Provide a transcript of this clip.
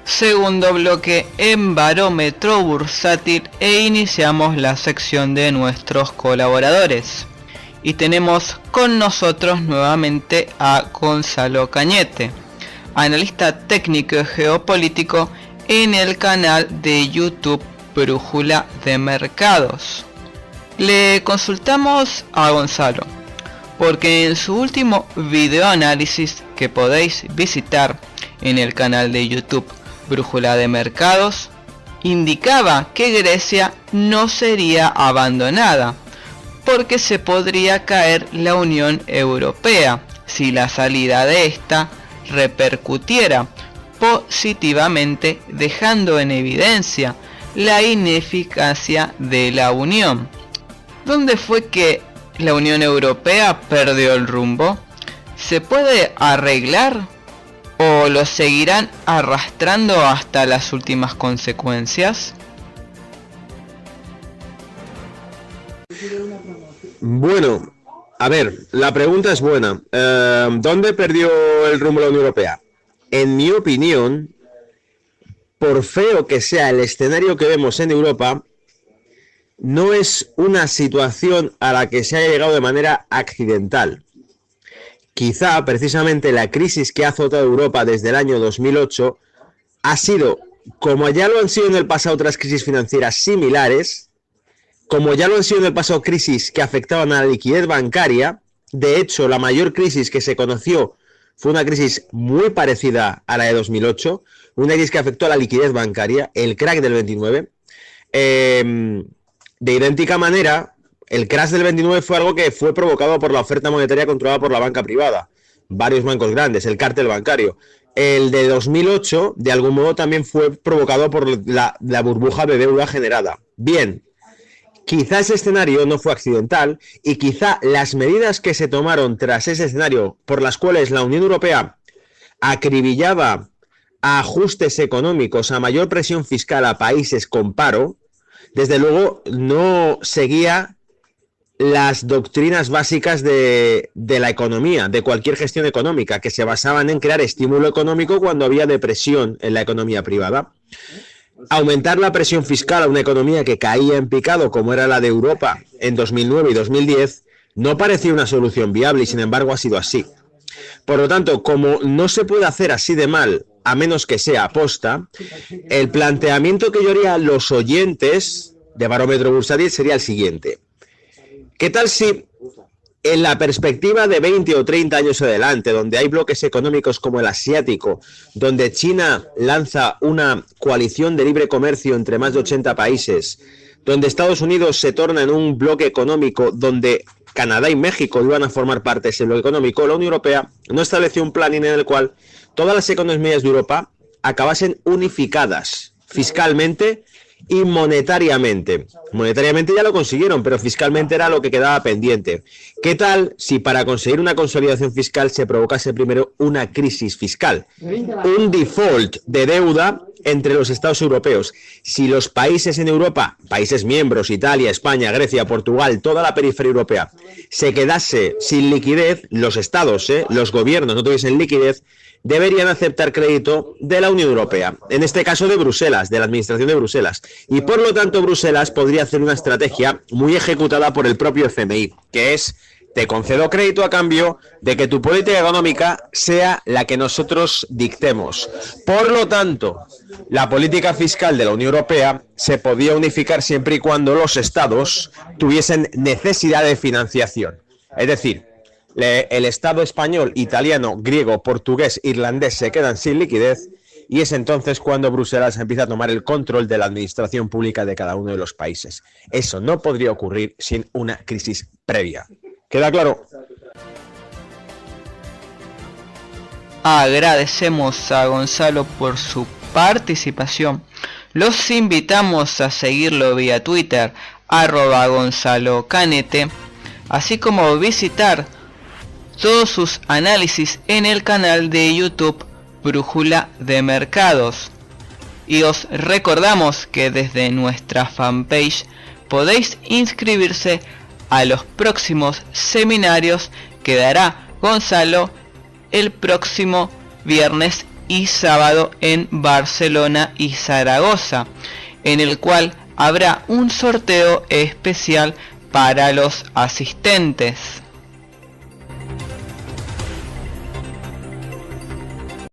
segundo bloque en Barómetro Bursátil e iniciamos la sección de nuestros colaboradores. Y tenemos con nosotros nuevamente a Gonzalo Cañete, analista técnico y geopolítico en el canal de YouTube Brújula de Mercados. Le consultamos a Gonzalo porque en su último videoanálisis, que podéis visitar en el canal de YouTube Brújula de Mercados, indicaba que Grecia no sería abandonada porque se podría caer la Unión Europea si la salida de esta repercutiera positivamente, dejando en evidencia la ineficacia de la Unión. ¿Dónde fue que la Unión Europea perdió el rumbo? ¿Se puede arreglar o lo seguirán arrastrando hasta las últimas consecuencias? Bueno, a ver, la pregunta es buena. ¿Dónde perdió el rumbo la Unión Europea? En mi opinión, por feo que sea el escenario que vemos en Europa, no es una situación a la que se haya llegado de manera accidental. Quizá precisamente la crisis que ha azotado Europa desde el año 2008 ha sido, como ya lo han sido en el pasado otras crisis financieras similares, como ya lo han sido en el pasado crisis que afectaban a la liquidez bancaria. De hecho, la mayor crisis que se conoció fue una crisis muy parecida a la de 2008, una crisis que afectó a la liquidez bancaria, el crack del 29. De idéntica manera, el crash del 29 fue algo que fue provocado por la oferta monetaria controlada por la banca privada, varios bancos grandes, el cártel bancario. El de 2008, de algún modo, también fue provocado por la burbuja de deuda generada. Bien, quizá ese escenario no fue accidental y quizá las medidas que se tomaron tras ese escenario, por las cuales la Unión Europea acribillaba a ajustes económicos, a mayor presión fiscal a países con paro, desde luego no seguía las doctrinas básicas de la economía, de cualquier gestión económica, que se basaban en crear estímulo económico cuando había depresión en la economía privada. Aumentar la presión fiscal a una economía que caía en picado, como era la de Europa en 2009 y 2010, no parecía una solución viable y sin embargo ha sido así. Por lo tanto, como no se puede hacer así de mal, a menos que sea aposta, el planteamiento que yo haría a los oyentes de Barómetro Bursátil sería el siguiente. ¿Qué tal si en la perspectiva de 20 o 30 años adelante, donde hay bloques económicos como el asiático, donde China lanza una coalición de libre comercio entre más de 80 países, donde Estados Unidos se torna en un bloque económico donde Canadá y México iban a formar parte de ese bloque económico, la Unión Europea no estableció un plan en el cual todas las economías de Europa acabasen unificadas fiscalmente y monetariamente. Monetariamente ya lo consiguieron, pero fiscalmente era lo que quedaba pendiente. ¿Qué tal si para conseguir una consolidación fiscal se provocase primero una crisis fiscal? Un default de deuda entre los estados europeos. Si los países en Europa, países miembros, Italia, España, Grecia, Portugal, toda la periferia europea, se quedase sin liquidez, los estados, los gobiernos no tuviesen liquidez, deberían aceptar crédito de la Unión Europea, en este caso de Bruselas, de la administración de Bruselas. Y por lo tanto Bruselas podría hacer una estrategia muy ejecutada por el propio FMI, que es: te concedo crédito a cambio de que tu política económica sea la que nosotros dictemos. Por lo tanto, la política fiscal de la Unión Europea se podía unificar siempre y cuando los estados tuviesen necesidad de financiación. Es decir, el Estado español, italiano, griego, portugués, irlandés se quedan sin liquidez y es entonces cuando Bruselas empieza a tomar el control de la administración pública de cada uno de los países. Eso no podría ocurrir sin una crisis previa. ¿Queda claro? Agradecemos a Gonzalo por su participación. Los invitamos a seguirlo vía Twitter, @GonzaloCanete, así como visitar todos sus análisis en el canal de YouTube Brújula de Mercados. Y os recordamos que desde nuestra fanpage podéis inscribirse a los próximos seminarios que dará Gonzalo el próximo viernes y sábado en Barcelona y Zaragoza, en el cual habrá un sorteo especial para los asistentes.